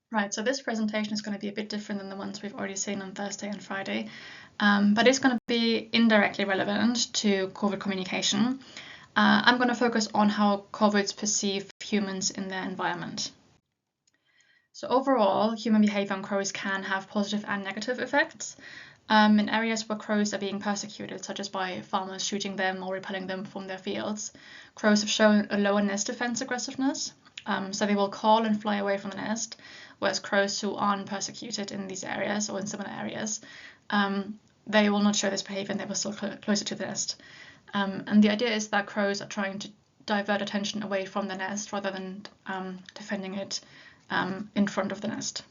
Right, so this presentation is going to be a bit different than the ones we've already seen on Thursday and Friday, but it's going to be indirectly relevant to Corvid communication. I'm going to focus on how Corvids perceive humans in their environment. So overall, human behavior on crows can have positive and negative effects. In areas where crows are being persecuted, such as by farmers shooting them or repelling them from their fields, crows have shown a lower nest defense aggressiveness. So they will call and fly away from the nest, whereas crows who aren't persecuted in these areas or in similar areas, they will not show this behavior and they will still closer to the nest. And the idea is that crows are trying to divert attention away from the nest rather than defending it in front of the nest.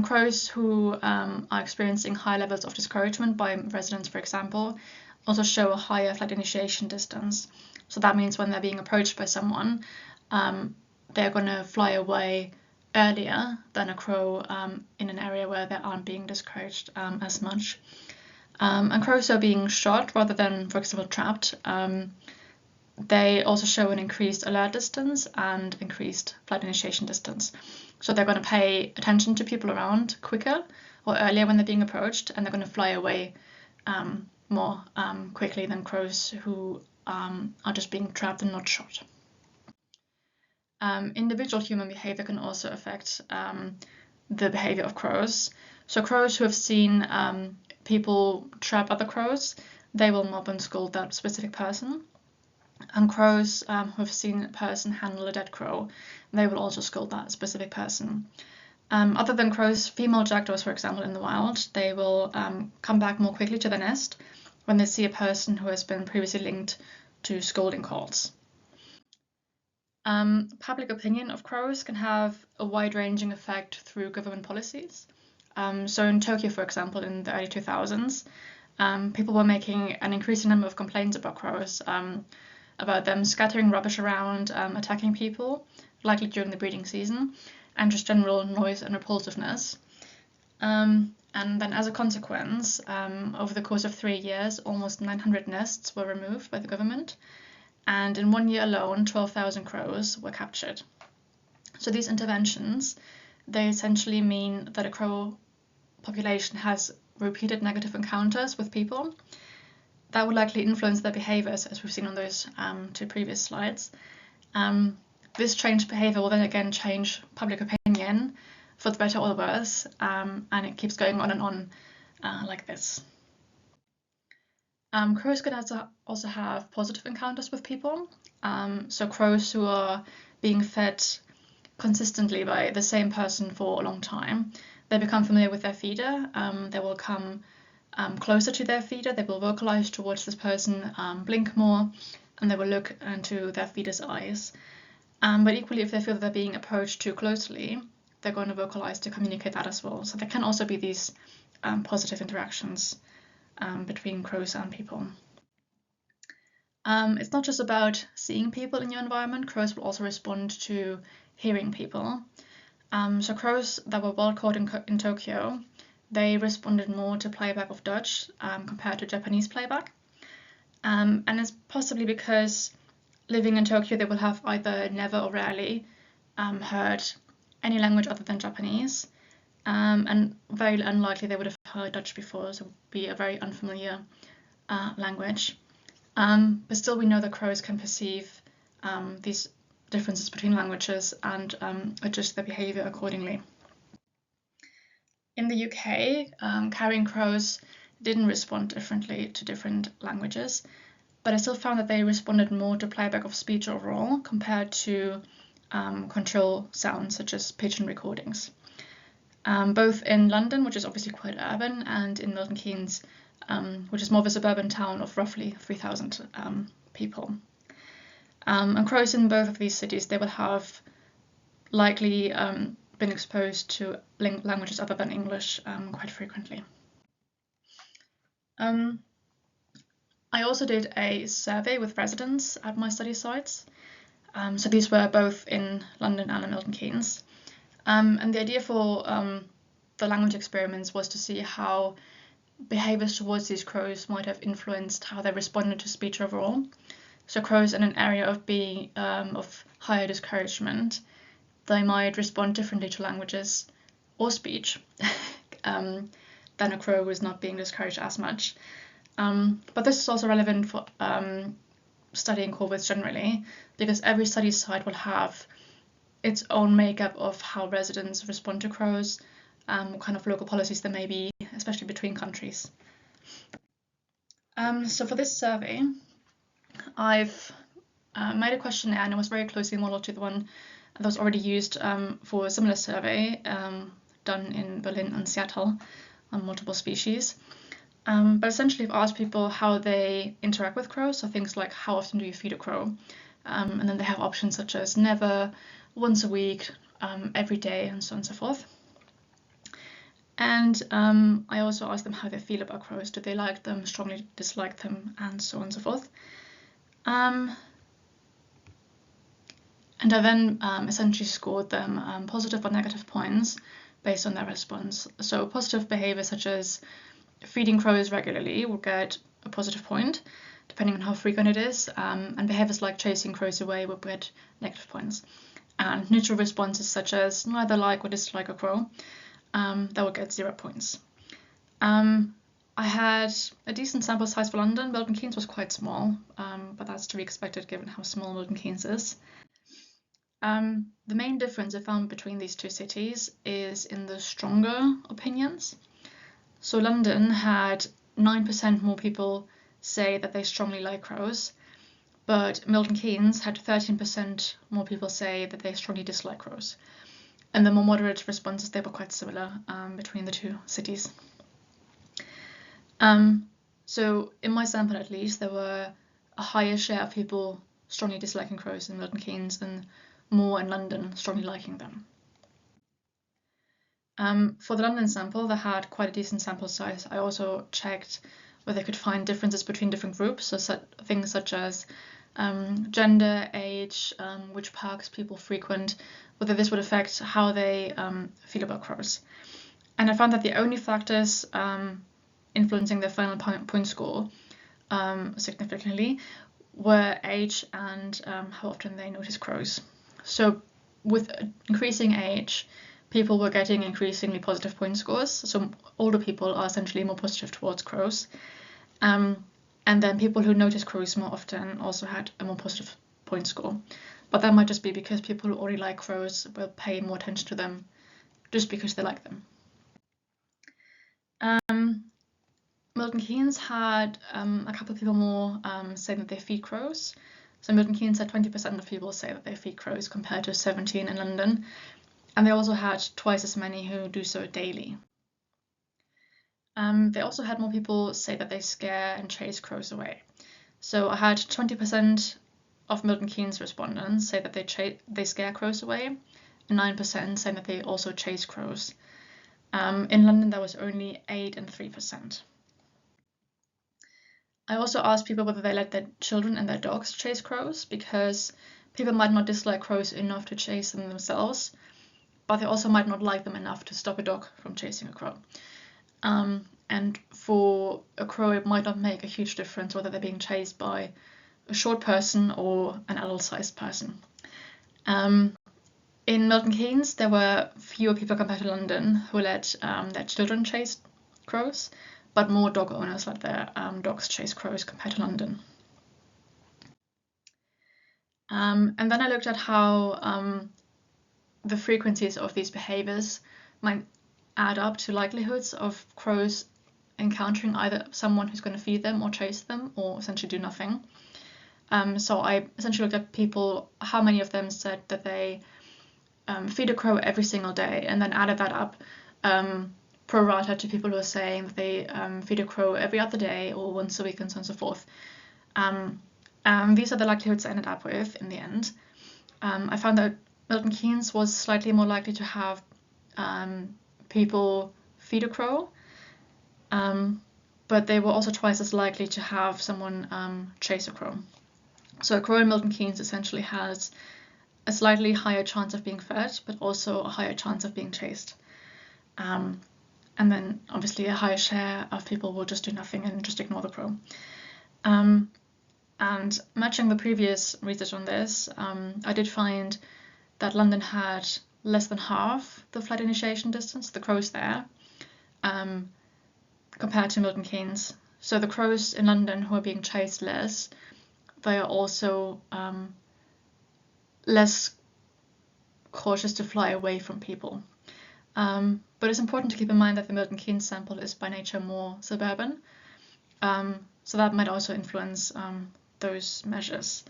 Crows who are experiencing high levels of discouragement by residents, for example, also show a higher flight initiation distance. So that means when they're being approached by someone, they're going to fly away earlier than a crow in an area where they aren't being discouraged as much. And crows are being shot rather than, for example, trapped. They also show an increased alert distance and increased flight initiation distance. So they're going to pay attention to people around quicker or earlier when they're being approached, and they're going to fly away more quickly than crows who are just being trapped and not shot. Individual human behavior can also affect the behavior of crows. So crows who have seen people trap other crows, they will mob and scold that specific person. And crows who have seen a person handle a dead crow, they will also scold that specific person. Other than crows, female jackdaws, for example, in the wild, they will come back more quickly to the nest when they see a person who has been previously linked to scolding calls. Public opinion of crows can have a wide-ranging effect through government policies. So in Tokyo, for example, in the early 2000s, people were making an increasing number of complaints about crows, about them scattering rubbish around, attacking people, likely during the breeding season, and just general noise and repulsiveness. And then as a consequence, over the course of 3 years, almost 900 nests were removed by the government. And in 1 year alone, 12,000 crows were captured. So these interventions, they essentially mean that a crow population has repeated negative encounters with people. That would likely influence their behaviors, as we've seen on those 2 previous slides. This changed behavior will then again change public opinion for the better or the worse, and it keeps going on and on like this. Crows can also have positive encounters with people. So crows who are being fed consistently by the same person for a long time, they become familiar with their feeder. They will come closer to their feeder, they will vocalize towards this person, blink more, and they will look into their feeder's eyes. But equally, if they feel that they're being approached too closely, they're going to vocalize to communicate that as well. So there can also be these positive interactions between crows and people. It's not just about seeing people in your environment. Crows will also respond to hearing people. So crows that were wild caught in Tokyo, they responded more to playback of Dutch compared to Japanese playback. And it's possibly because living in Tokyo, they will have either never or rarely heard any language other than Japanese, and very unlikely they would have heard Dutch before, so it would be a very unfamiliar language. But still, we know that crows can perceive these differences between languages and adjust their behavior accordingly. In the UK, carrying crows didn't respond differently to different languages, but I still found that they responded more to playback of speech overall compared to control sounds such as pigeon recordings. Both in London, which is obviously quite urban, and in Milton Keynes, which is more of a suburban town of roughly 3,000 people. And crows in both of these cities, they will have likely been exposed to languages other than English quite frequently. I also did a survey with residents at my study sites. So these were both in London and in Milton Keynes. And the idea for the language experiments was to see how behaviors towards these crows might have influenced how they responded to speech overall. So crows in an area of higher discouragement, they might respond differently to languages or speech than a crow who is not being discouraged as much. But this is also relevant for studying corvids generally, because every study site will have its own makeup of how residents respond to crows, what kind of local policies there may be, especially between countries. So for this survey, I've made a questionnaire, and it was very closely modeled to the one that was already used for a similar survey done in Berlin and Seattle on multiple species. But essentially, I've asked people how they interact with crows, so things like how often do you feed a crow? And then they have options such as never, once a week, every day, and so on and so forth. And I also asked them how they feel about crows. Do they like them, strongly dislike them, and so on and so forth. And I then essentially scored them positive or negative points based on their response. So positive behavior such as feeding crows regularly will get a positive point, depending on how frequent it is, and behaviors like chasing crows away will get negative points. And neutral responses such as neither like or dislike a crow, that will get 0 points. I had a decent sample size for London. Milton Keynes was quite small, but that's to be expected given how small Milton Keynes is. The main difference I found between these two cities is in the stronger opinions. So London had 9% more people say that they strongly like crows, but Milton Keynes had 13% more people say that they strongly dislike crows. And the more moderate responses, they were quite similar between the two cities. So in my sample at least, there were a higher share of people strongly disliking crows in Milton Keynes and more in London strongly liking them. For the London sample, they had quite a decent sample size. I also checked whether they could find differences between different groups, so things such as gender, age, which parks people frequent, whether this would affect how they feel about crows. And I found that the only factors influencing their final point score significantly were age and how often they notice crows. So with increasing age, people were getting increasingly positive point scores. So older people are essentially more positive towards crows. And then people who notice crows more often also had a more positive point score. But that might just be because people who already like crows will pay more attention to them just because they like them. Milton Keynes had a couple of people more saying that they feed crows. So Milton Keynes had 20% of people say that they feed crows compared to 17 in London. And they also had twice as many who do so daily. They also had more people say that they scare and chase crows away. So I had 20% of Milton Keynes respondents say that they scare crows away, and 9% saying that they also chase crows. In London, that was only 8% and 3%. I also asked people whether they let their children and their dogs chase crows, because people might not dislike crows enough to chase them themselves, but they also might not like them enough to stop a dog from chasing a crow. And for a crow, it might not make a huge difference whether they're being chased by a short person or an adult-sized person. In Milton Keynes, there were fewer people compared to London who let their children chase crows, but more dog owners let their dogs chase crows compared to London. And then I looked at how the frequencies of these behaviors might add up to likelihoods of crows encountering either someone who's going to feed them or chase them, or essentially do nothing. So I essentially looked at people, how many of them said that they feed a crow every single day, and then added that up pro rata to people who are saying that they feed a crow every other day or once a week, and so on and so forth. These are the likelihoods I ended up with in the end. I found that Milton Keynes was slightly more likely to have people feed a crow, but they were also twice as likely to have someone chase a crow. So a crow in Milton Keynes essentially has a slightly higher chance of being fed, but also a higher chance of being chased. And then obviously a higher share of people will just do nothing and just ignore the crow. And matching the previous research on this, I did find that London had less than half the flight initiation distance, the crows there, compared to Milton Keynes. So the crows in London who are being chased less, they are also less cautious to fly away from people. But it's important to keep in mind that the Milton Keynes sample is by nature more suburban, so that might also influence those measures.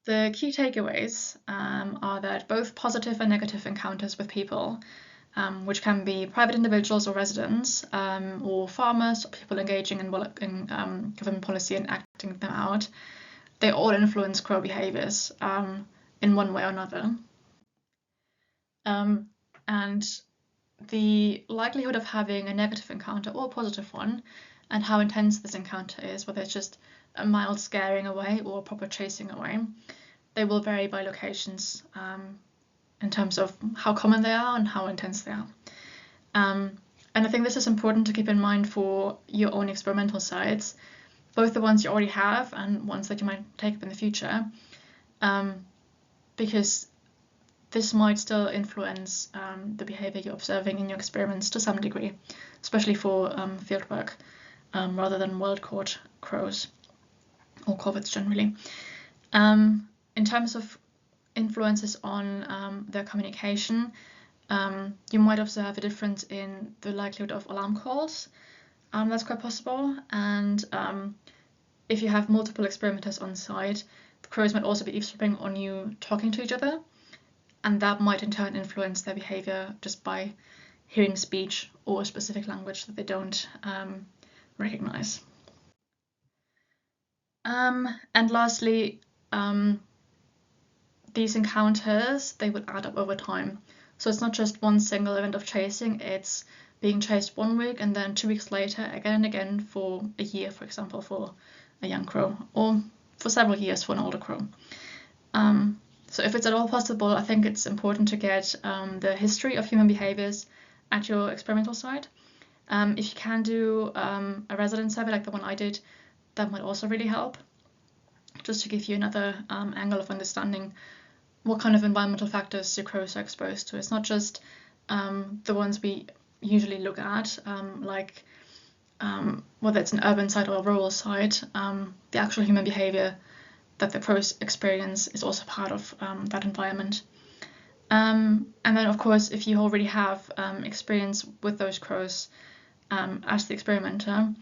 The key takeaways are that both positive and negative encounters with people, which can be private individuals or residents, or farmers, or people engaging in government policy and acting them out, they all influence crow behaviours in one way or another. And the likelihood of having a negative encounter or a positive one, and how intense this encounter is, whether it's just a mild scaring away or a proper chasing away, they will vary by locations in terms of how common they are and how intense they are. And I think this is important to keep in mind for your own experimental sites, both the ones you already have and ones that you might take up in the future, because this might still influence the behavior you're observing in your experiments to some degree, especially for fieldwork rather than wild-caught crows or corvids generally. In terms of influences on their communication, you might observe a difference in the likelihood of alarm calls. That's quite possible. And if you have multiple experimenters on site, the crows might also be eavesdropping on you talking to each other, and that might in turn influence their behavior just by hearing speech or a specific language that they don't recognize. And lastly, these encounters, they would add up over time. So it's not just one single event of chasing, it's being chased 1 week and then 2 weeks later again and again for a year, for example, for a young crow, or for several years for an older crow. So if it's at all possible, I think it's important to get the history of human behaviors at your experimental site. If you can do a resident survey like the one I did, that might also really help, just to give you another angle of understanding what kind of environmental factors your crows are exposed to. It's not just the ones we usually look at, like whether it's an urban site or a rural site, the actual human behavior that the crows experience is also part of that environment. And then, of course, if you already have experience with those crows as the experimenter,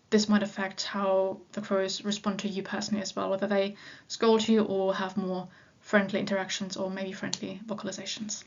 this might affect how the crows respond to you personally as well, whether they scold you or have more friendly interactions or maybe friendly vocalizations.